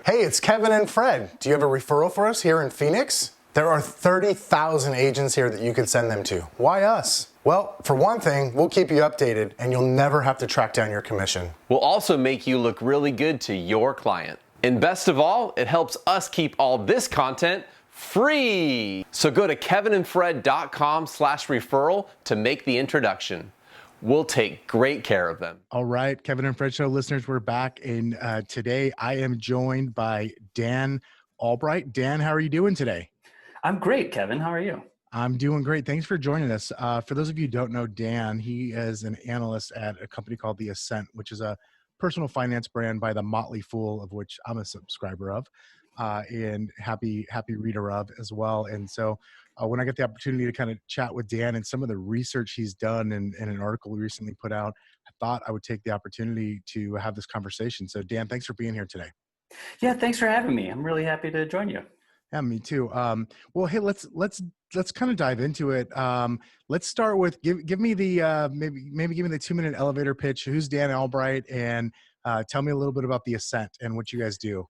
Hey, it's Kevin and Fred. Do you have a referral for us here in Phoenix? There are 30,000 agents here that you could send them to. Why us? Well, for one thing, we'll keep you updated and you'll never have to track down your commission. We'll also make you look really good to your client. And best of all, it helps us keep all this content free. So go to kevinandfred.com/referral to make the introduction. We'll take great care of them. All right, Kevin and Fred Show listeners, we're back. And today I am joined by Dan Albright. Dan, how are you doing today? I'm great, Kevin. How are you? I'm doing great. Thanks for joining us. For those of you who don't know Dan, he is an analyst at a company called the Ascent, which is a personal finance brand by the Motley Fool, of which I'm a subscriber of, and happy reader of as well. And so when I get the opportunity to kind of chat with Dan and some of the research he's done in an article we recently put out, I thought I would take the opportunity to have this conversation. So Dan, thanks for being here today. Yeah, thanks for having me. I'm really happy to join you. Yeah, me too. Well, hey, let's kind of dive into it. Let's start with give me the maybe give me the 2-minute elevator pitch. Who's Dan Albright, and tell me a little bit about the Ascent and what you guys do.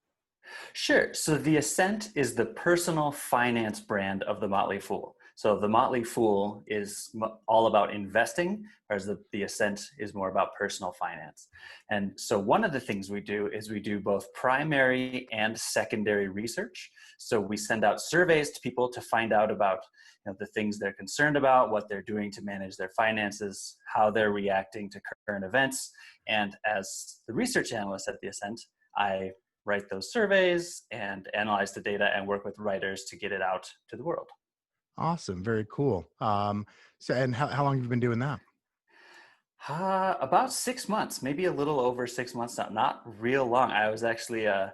Sure. So the Ascent is the personal finance brand of the Motley Fool. So the Motley Fool is all about investing, whereas the Ascent is more about personal finance. And so one of the things we do is we do both primary and secondary research. So we send out surveys to people to find out about the things they're concerned about, what they're doing to manage their finances, how they're reacting to current events. And as the research analyst at the Ascent, I write those surveys and analyze the data and work with writers to get it out to the world. Awesome. Very cool. And how long have you been doing that? About 6 months, maybe a little over 6 months now. Not real long. I was actually, I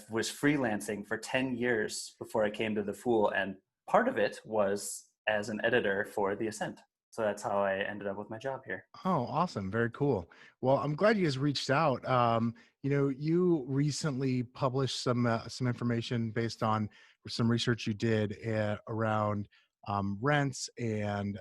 was freelancing for 10 years before I came to the Fool. And part of it was as an editor for the Ascent. So that's how I ended up with my job here. Oh, awesome. Very cool. Well, I'm glad you guys reached out. You recently published some information based on some research you did around rents and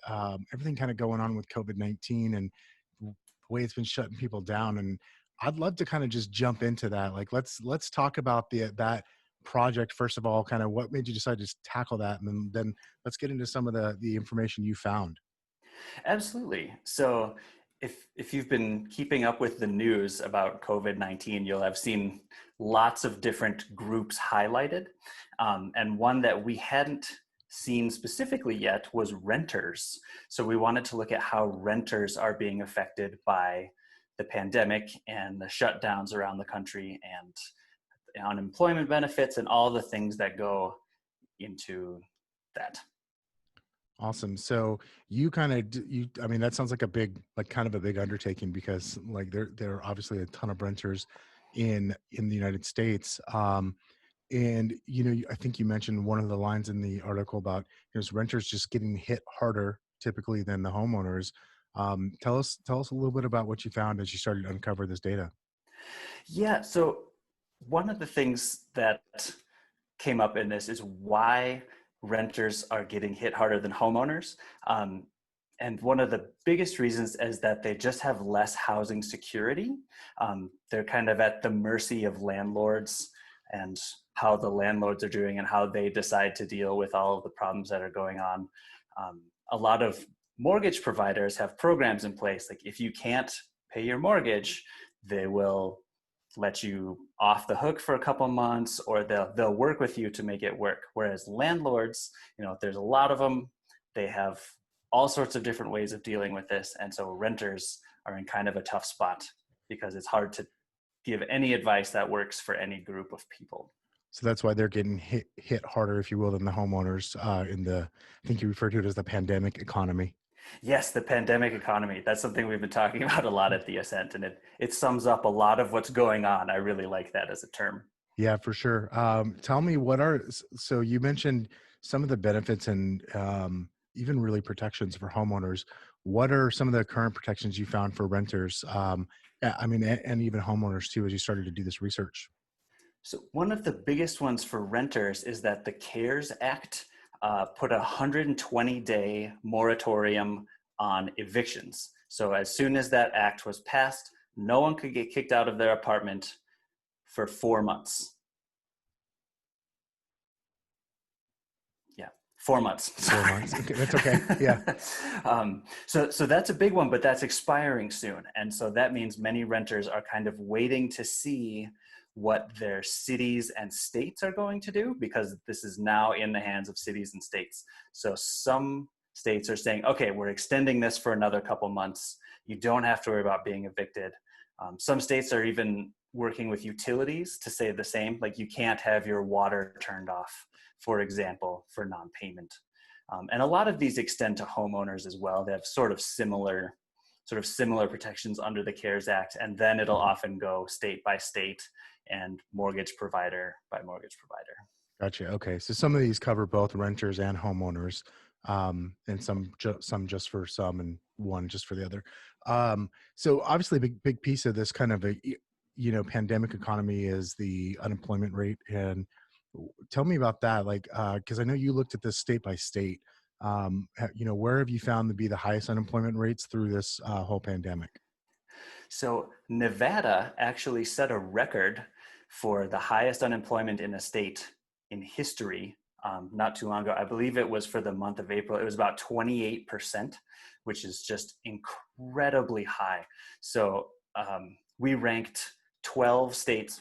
everything kind of going on with COVID-19 and the way it's been shutting people down. And I'd love to kind of just jump into that. Like, let's talk about that project first of all. Kind of what made you decide to tackle that, and then let's get into some of the information you found. Absolutely. So if you've been keeping up with the news about COVID-19, you'll have seen lots of different groups highlighted. And one that we hadn't seen specifically yet was renters. So we wanted to look at how renters are being affected by the pandemic and the shutdowns around the country and unemployment benefits and all the things that go into that. Awesome. So you kind of, I mean, that sounds like kind of a big undertaking, because like there are obviously a ton of renters in the United States. And, I think you mentioned one of the lines in the article about, renters just getting hit harder typically than the homeowners. Tell us a little bit about what you found as you started to uncover this data. Yeah. So one of the things that came up in this is why renters are getting hit harder than homeowners. And one of the biggest reasons is that they just have less housing security. They're kind of at the mercy of landlords and how the landlords are doing and how they decide to deal with all of the problems that are going on. A lot of mortgage providers have programs in place. Like if you can't pay your mortgage, they will let you off the hook for a couple months, or they'll work with you to make it work. Whereas landlords, there's a lot of them. They have all sorts of different ways of dealing with this. And so renters are in kind of a tough spot because it's hard to give any advice that works for any group of people. So that's why they're getting hit harder, if you will, than the homeowners I think you referred to it as the pandemic economy. Yes, the pandemic economy. That's something we've been talking about a lot at the Ascent, and it sums up a lot of what's going on. I really like that as a term. Yeah, for sure. Tell me so you mentioned some of the benefits and even really protections for homeowners. What are some of the current protections you found for renters? And even homeowners too, as you started to do this research. So one of the biggest ones for renters is that the CARES Act put a 120-day moratorium on evictions. So as soon as that act was passed, no one could get kicked out of their apartment for 4 months. 4 months. 4 months. Okay, that's okay. Yeah. So that's a big one, but that's expiring soon. And so that means many renters are kind of waiting to see what their cities and states are going to do, because this is now in the hands of cities and states. So some states are saying, okay, we're extending this for another couple months. You don't have to worry about being evicted. Some states are even working with utilities to say the same, like you can't have your water turned off, for example, for non-payment. And a lot of these extend to homeowners as well. They have sort of similar protections under the CARES Act, and then it'll often go state by state and mortgage provider by mortgage provider. Gotcha. Okay. So some of these cover both renters and homeowners, and some just for some and one just for the other. So obviously a big piece of this kind of a, pandemic economy is the unemployment rate. And tell me about that. Like, cause I know you looked at this state by state. Where have you found to be the highest unemployment rates through this whole pandemic? So Nevada actually set a record for the highest unemployment in a state in history not too long ago. I believe it was for the month of April. It was about 28%, which is just incredibly high. So we ranked 12 states,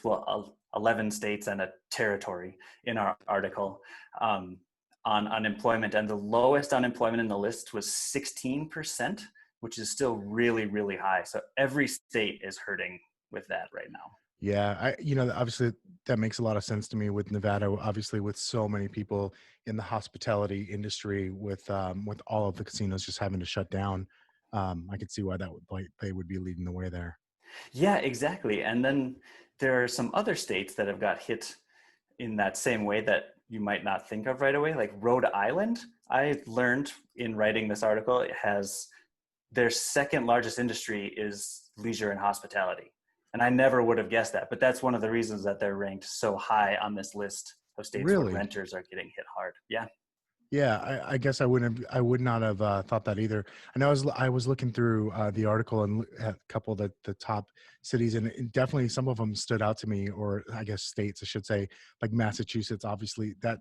11 states and a territory in our article on unemployment. And the lowest unemployment in the list was 16%, which is still really, really high. So every state is hurting with that right now. Yeah, obviously that makes a lot of sense to me with Nevada, obviously with so many people in the hospitality industry with all of the casinos just having to shut down. I could see why they would be leading the way there. Yeah, exactly. And then there are some other states that have got hit in that same way that you might not think of right away, like Rhode Island. I learned in writing this article, it has their second largest industry is leisure and hospitality. And I never would have guessed that, but that's one of the reasons that they're ranked so high on this list of states where Really? renters are getting hit hard. Yeah. Yeah, I guess I would not have thought that either. I know I was looking through the article and at a couple of the top cities, and definitely some of them stood out to me, or I guess states, I should say, like Massachusetts. Obviously, that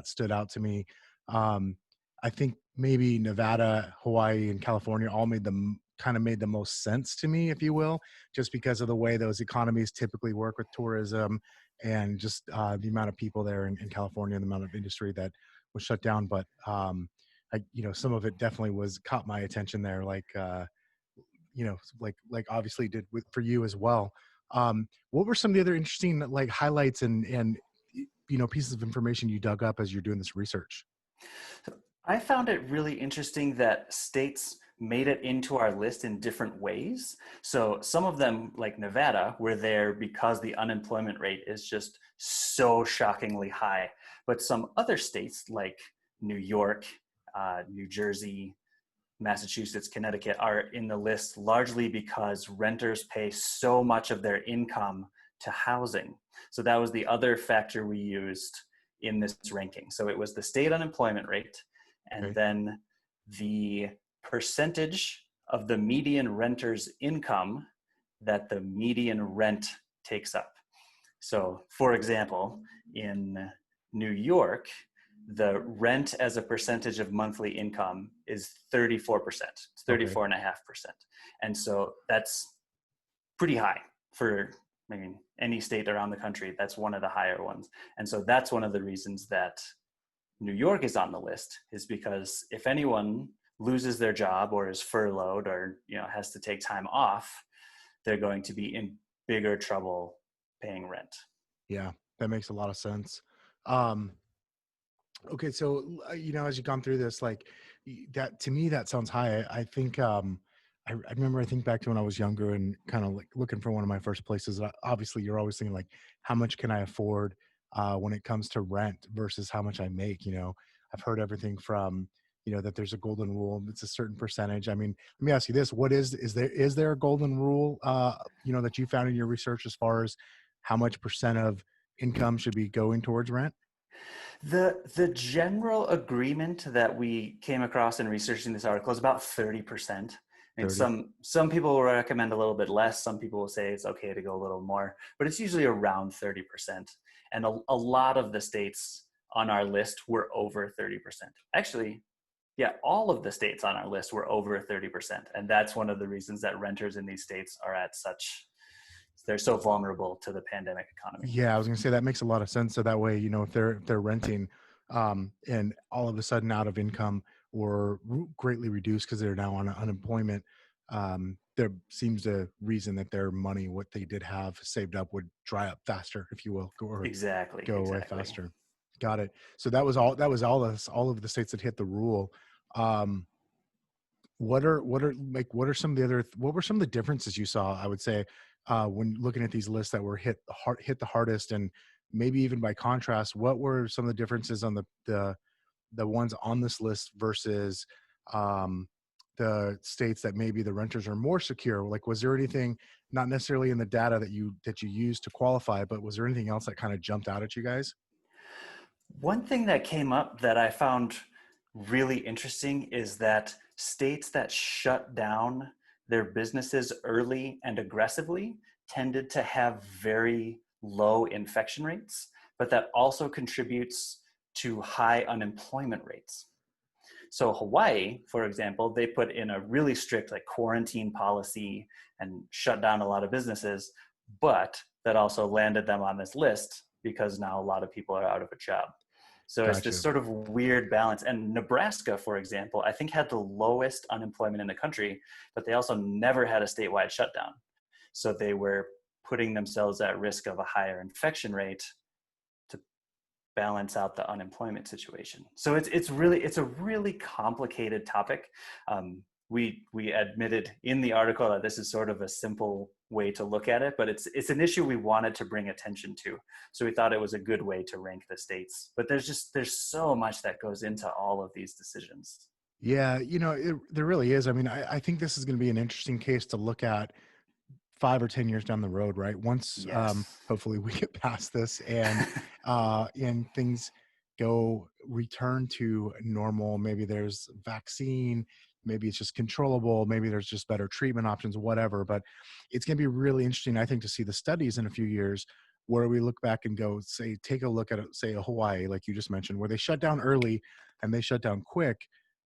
stood out to me. I think maybe Nevada, Hawaii, and California all made the most sense to me, if you will, just because of the way those economies typically work with tourism and just the amount of people there in California and the amount of industry that was shut down. But some of it definitely caught my attention there, like obviously did for you as well. What were some of the other interesting like highlights and pieces of information you dug up as you're doing this research? I found it really interesting that states made it into our list in different ways. So some of them, like Nevada, were there because the unemployment rate is just so shockingly high. But some other states like New York, New Jersey, Massachusetts, Connecticut are in the list largely because renters pay so much of their income to housing. So that was the other factor we used in this ranking. So it was the state unemployment rate, and then the percentage of the median renter's income that the median rent takes up. So for example, in New York, the rent as a percentage of monthly income is 34%. It's 34.5%. And so that's pretty high for any state around the country. That's one of the higher ones. And so that's one of the reasons that New York is on the list, is because if anyone loses their job or is furloughed or has to take time off, they're going to be in bigger trouble paying rent. Yeah, that makes a lot of sense. Okay, so as you've gone through this, like that, to me that sounds high. I think I remember, I think back to when I was younger and kind of like looking for one of my first places. Obviously, you're always thinking like, how much can I afford when it comes to rent versus how much I make. I've heard everything from that there's a golden rule. It's a certain percentage. I mean, let me ask you this: what is there a golden rule that you found in your research as far as how much percent of income should be going towards rent? The general agreement that we came across in researching this article is about 30%. And some people will recommend a little bit less. Some people will say it's okay to go a little more, but it's usually around 30%. And a lot of the states on our list were over 30%. Actually, yeah, all of the states on our list were over 30%. And that's one of the reasons that renters in these states are they're so vulnerable to the pandemic economy. Yeah, I was gonna say that makes a lot of sense. So that way, if they're renting, and all of a sudden out of income or greatly reduced because they're now on unemployment, there seems a reason that their money, what they did have saved up, would dry up faster, if you will, or Exactly. go away faster. Got it. So that was all of the states that hit the rule. Um, what were some of the differences you saw, I would say, when looking at these lists that were hit the hardest, and maybe even by contrast, what were some of the differences on the ones on this list versus um, the states that maybe the renters are more secure? Like, was there anything, not necessarily in the data that you used to qualify, but was there anything else that kind of jumped out at you guys? One thing that came up that I found really interesting is that states that shut down their businesses early and aggressively tended to have very low infection rates, but that also contributes to high unemployment rates. So Hawaii, for example, they put in a really strict quarantine policy and shut down a lot of businesses, but that also landed them on this list because now a lot of people are out of a job. So it's this Gotcha. sort of weird balance. And Nebraska, for example, I think had the lowest unemployment in the country, but they also never had a statewide shutdown. So they were putting themselves at risk of a higher infection rate to balance out the unemployment situation. So it's a really complicated topic. We admitted in the article that this is sort of a simple way to look at it, but it's an issue we wanted to bring attention to. So we thought it was a good way to rank the states. But there's so much that goes into all of these decisions. Yeah, there really is. I mean, I think this is going to be an interesting case to look at 5 or 10 years down the road, right? Once, Yes. hopefully we get past this and things return to normal. Maybe there's vaccine, maybe it's just controllable, maybe there's just better treatment options, whatever. But it's going to be really interesting, I think, to see the studies in a few years where we look back and go, say, take a look at, say, a Hawaii, like you just mentioned, where they shut down early and they shut down quick.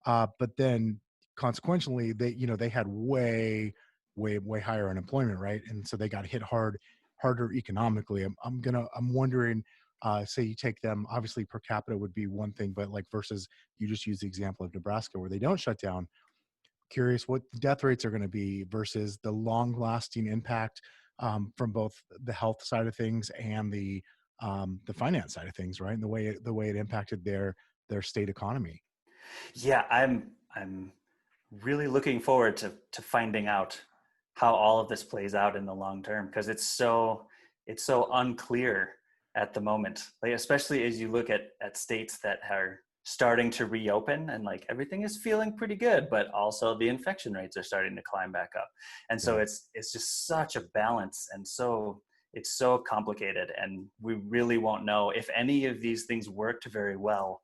But then consequentially, they had way higher unemployment, right? And so they got hit harder economically. I'm wondering, say you take them, obviously per capita would be one thing, but versus, you just use the example of Nebraska where they don't shut down. Curious what the death rates are going to be versus the long lasting impact, from both the health side of things and the finance side of things, right? And the way it impacted their state economy. Yeah, I'm really looking forward to finding out how all of this plays out in the long term, because it's so unclear at the moment, especially as you look at states that are starting to reopen and everything is feeling pretty good, but also the infection rates are starting to climb back up. And so Yeah. it's just such a balance, and so it's so complicated, and we really won't know if any of these things worked very well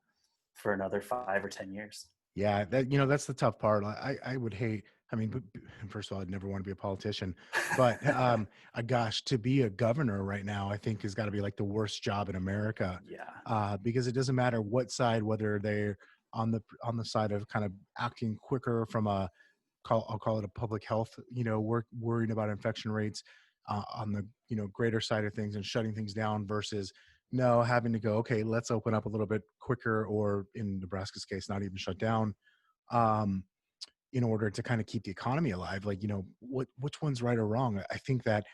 for another 5 or 10 years. Yeah, that's the tough part. I would hate. I mean, first of all, I'd never want to be a politician, but gosh, to be a governor right now, I think has got to be the worst job in America, Yeah. because it doesn't matter what side, whether they're on the side of kind of acting quicker from I'll call it a public health, worrying about infection rates, on the greater side of things and shutting things down versus no, having to go, okay, let's open up a little bit quicker, or in Nebraska's case, not even shut down, um, in order to kind of keep the economy alive. Which one's right or wrong? I think that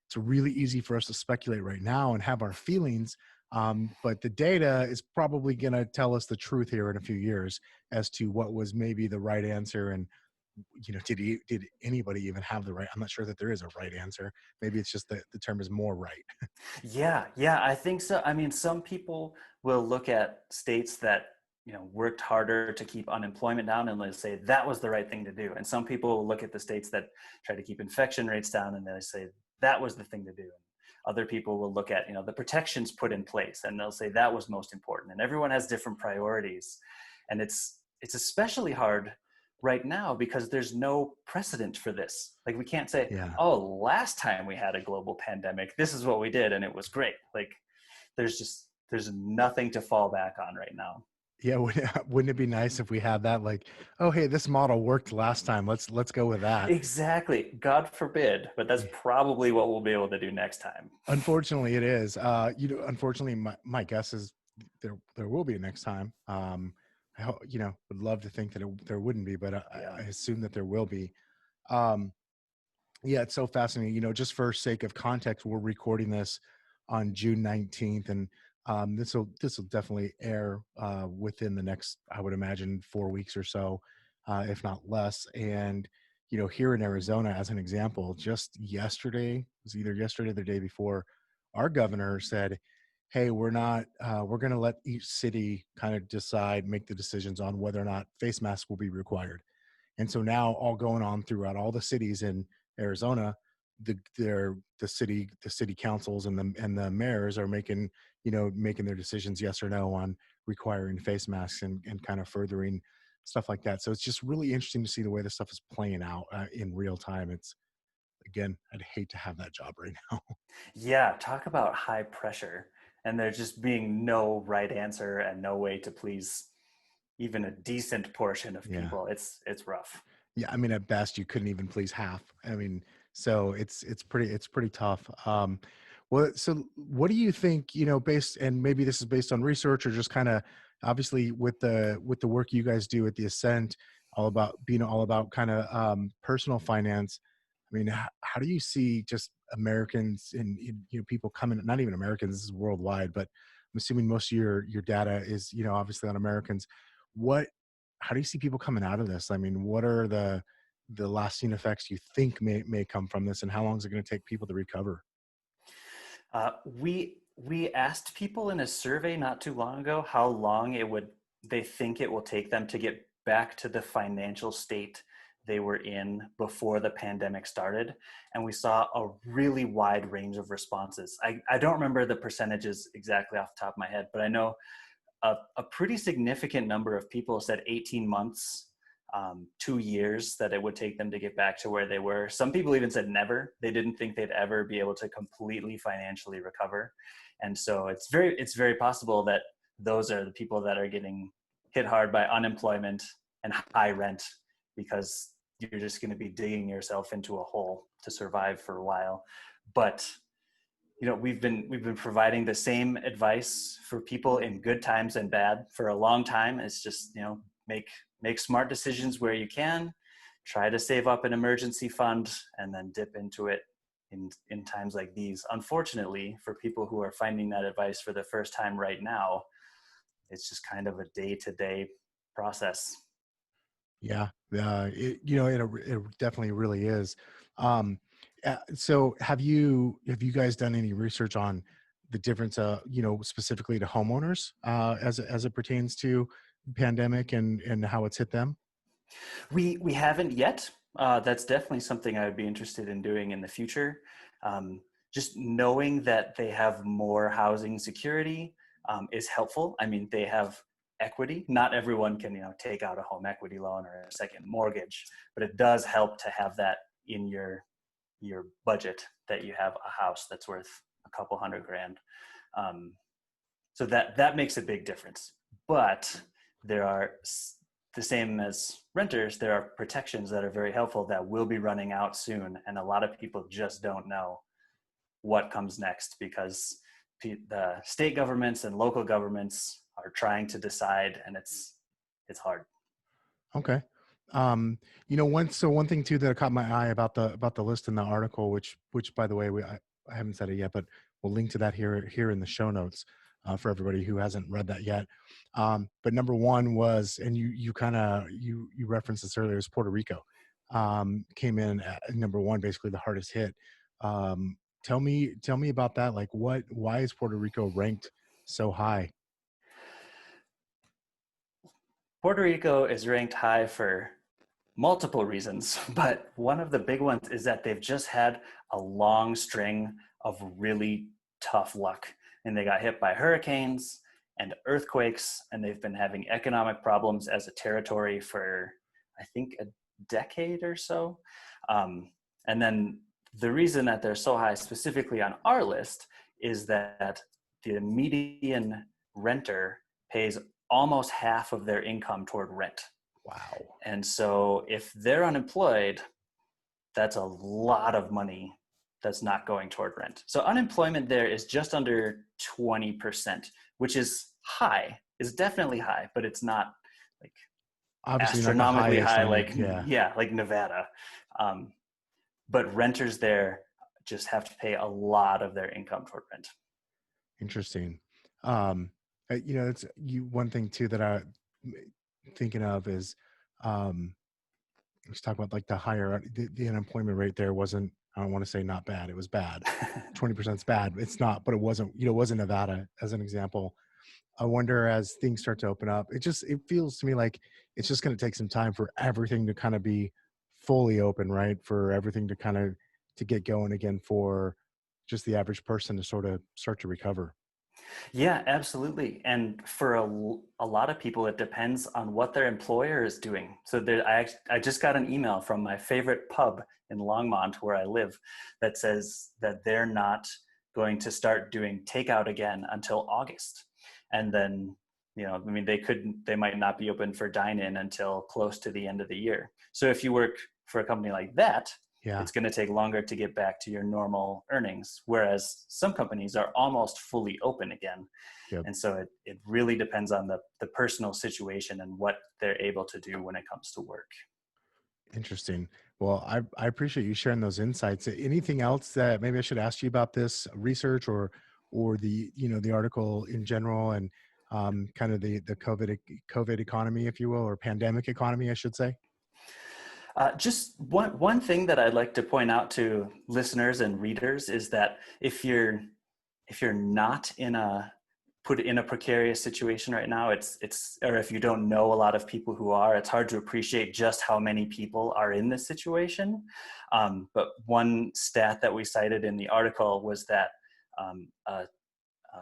it's really easy for us to speculate right now and have our feelings, but the data is probably going to tell us the truth here in a few years as to what was maybe the right answer. And did anybody even have the right? I'm not sure that there is a right answer. Maybe it's just that the term is more right. Yeah, I think so. I mean, some people will look at states that, worked harder to keep unemployment down and let's say that was the right thing to do. And some people will look at the states that try to keep infection rates down and they say that was the thing to do. Other people will look at, the protections put in place and they'll say that was most important. And everyone has different priorities. And it's especially hard right now because there's no precedent for this. We can't say, Yeah. oh, last time we had a global pandemic, this is what we did and it was great. There's there's nothing to fall back on right now. Yeah, wouldn't it be nice if we had that, like, oh, hey, this model worked last time. Let's go with that. Exactly. God forbid, but that's probably what we'll be able to do next time. Unfortunately, it is. Unfortunately, my guess is there will be a next time. Would love to think that there wouldn't be, but I assume that there will be. Um, yeah, it's so fascinating. Just for sake of context, we're recording this on June 19th, and this will definitely air within the next, I would imagine, 4 weeks or so, if not less. And here in Arizona, as an example, just yesterday, it was either yesterday or the day before, our governor said, "Hey, we're not. We're going to let each city kind of make the decisions on whether or not face masks will be required." And so now, all going on throughout all the cities in Arizona, the city councils and the mayors are making their decisions, yes or no, on requiring face masks and kind of furthering stuff like that. So it's just really interesting to see the way this stuff is playing out in real time. It's, again, I'd hate to have that job right now. Yeah, talk about high pressure, and there just being no right answer and no way to please even a decent portion of Yeah. people. It's rough. Yeah, I mean, at best, you couldn't even please half. I mean, so it's pretty tough. Well, so what do you think? Based, and maybe this is based on research or just kind of, obviously, with the work you guys do at the Ascent, all about kind of personal finance. I mean, how do you see just Americans and people coming? Not even Americans. This is worldwide, but I'm assuming most of your data is obviously on Americans. What How do you see people coming out of this? I mean, what are the lasting effects you think may come from this, and how long is it going to take people to recover? We asked people in a survey not too long ago how long they think it will take them to get back to the financial state they were in before the pandemic started, and we saw a really wide range of responses. I don't remember the percentages exactly off the top of my head, but I know a pretty significant number of people said 18 months, 2 years that it would take them to get back to where they were. Some people even said never. They didn't think they'd ever be able to completely financially recover. And so it's very possible that those are the people that are getting hit hard by unemployment and high rent, because you're just going to be digging yourself into a hole to survive for a while. But we've been providing the same advice for people in good times and bad for a long time. It's just, make smart decisions where you can, try to save up an emergency fund, and then dip into it in times like these. Unfortunately, for people who are finding that advice for the first time right now, it's just kind of a day-to-day process. Yeah, it definitely really is. Um, so have you guys done any research on the difference, specifically to homeowners, as it pertains to the pandemic and how it's hit them? We haven't yet. That's definitely something I would be interested in doing in the future. Just knowing that they have more housing security is helpful. I mean, they have equity. Not everyone can, take out a home equity loan or a second mortgage, but it does help to have that in your budget, that you have a house that's worth a couple $100,000. So that makes a big difference. But there are, the same as renters, there are protections that are very helpful that will be running out soon. And a lot of people just don't know what comes next, because the state governments and local governments are trying to decide, and it's hard. Okay. One thing too that caught my eye about the list in the article, which by the way, I haven't said it yet, but we'll link to that here in the show notes for everybody who hasn't read that yet. But number one was, and you kind of you referenced this earlier, is Puerto Rico came in at number one, basically the hardest hit. Tell me about that. Like, why is Puerto Rico ranked so high? Puerto Rico is ranked high for multiple reasons, but one of the big ones is that they've just had a long string of really tough luck, and they got hit by hurricanes and earthquakes, and they've been having economic problems as a territory for, I think, a decade or so. And then the reason that they're so high specifically on our list is that the median renter pays almost half of their income toward rent. Wow. And so if they're unemployed, that's a lot of money that's not going toward rent. So unemployment there is just under 20%, which is high, is definitely high, but it's not like Obviously not the astronomically highest. high, Yeah. like Nevada. But renters there just have to pay a lot of their income toward rent. Interesting. It's one thing too that I'm thinking of is, let's talk about like the unemployment rate there wasn't, I don't want to say not bad. It was bad. 20% is bad. It's not, but it wasn't, it wasn't Nevada as an example. I wonder as things start to open up, it feels to me like it's just going to take some time for everything to kind of be fully open, right? For everything to kind of to get going again for just the average person to sort of start to recover. Yeah, absolutely. And for a lot of people, it depends on what their employer is doing. So I just got an email from my favorite pub in Longmont, where I live, that says that they're not going to start doing takeout again until August. And then, they might not be open for dine-in until close to the end of the year. So if you work for a company like that, Yeah. it's going to take longer to get back to your normal earnings, whereas some companies are almost fully open again. Yep. And so it really depends on the personal situation and what they're able to do when it comes to work. Interesting. Well, I appreciate you sharing those insights. Anything else that maybe I should ask you about this research or the the article in general and kind of the COVID economy, if you will, or pandemic economy, I should say? Just one thing that I'd like to point out to listeners and readers is that if you're not put in a precarious situation right now, or if you don't know a lot of people who are, it's hard to appreciate just how many people are in this situation. But one stat that we cited in the article was that a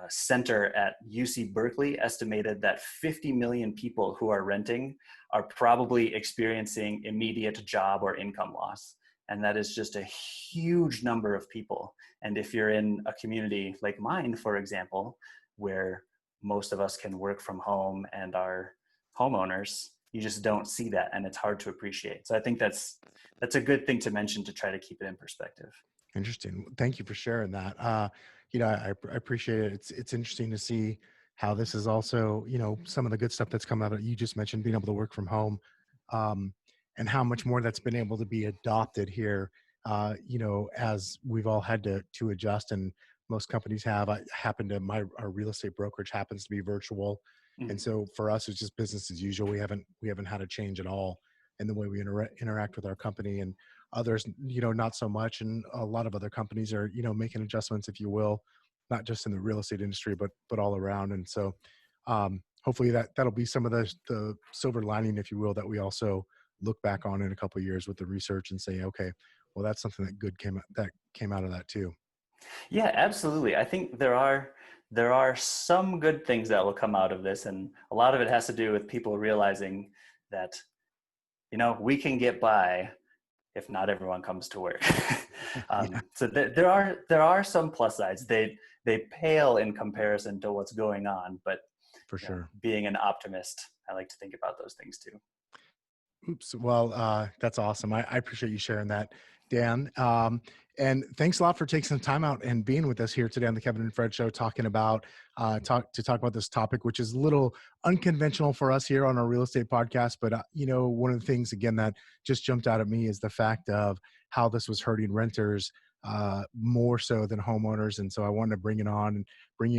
center at UC Berkeley estimated that 50 million people who are renting are probably experiencing immediate job or income loss. And that is just a huge number of people. And if you're in a community like mine, for example, where most of us can work from home and are homeowners, you just don't see that, and it's hard to appreciate. So I think that's a good thing to mention to try to keep it in perspective. Interesting. Thank you for sharing that. I appreciate it. It's interesting to see how this is also, some of the good stuff that's come out of you just mentioned being able to work from home, and how much more that's been able to be adopted here, as we've all had to adjust, and most companies have. Our real estate brokerage happens to be virtual, and so for us it's just business as usual. We haven't had a change at all in the way we interact with our company, and others, not so much. And a lot of other companies are, making adjustments, if you will, not just in the real estate industry, but all around. And so hopefully that'll be some of the silver lining, if you will, that we also look back on in a couple of years with the research and say, okay, well, that's something that came out of that too. Yeah, absolutely. I think there are some good things that will come out of this, and a lot of it has to do with people realizing that, we can get by if not everyone comes to work. So there are some plus sides. They pale in comparison to what's going on, but For sure. Being an optimist, I like to think about those things too. Oops. Well, that's awesome. I appreciate you sharing that, Dan. And thanks a lot for taking some time out and being with us here today on the Kevin and Fred Show, talking about talk about this topic, which is a little unconventional for us here on our real estate podcast. But one of the things again that just jumped out at me is the fact of how this was hurting renters more so than homeowners. And so I wanted to bring you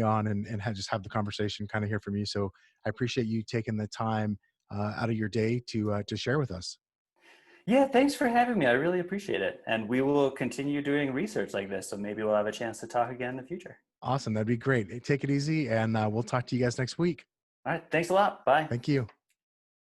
on and just have the conversation, kind of hear from you. So I appreciate you taking the time out of your day to share with us. Yeah, thanks for having me. I really appreciate it. And we will continue doing research like this. So maybe we'll have a chance to talk again in the future. Awesome. That'd be great. Hey, take it easy, and we'll talk to you guys next week. All right. Thanks a lot. Bye. Thank you.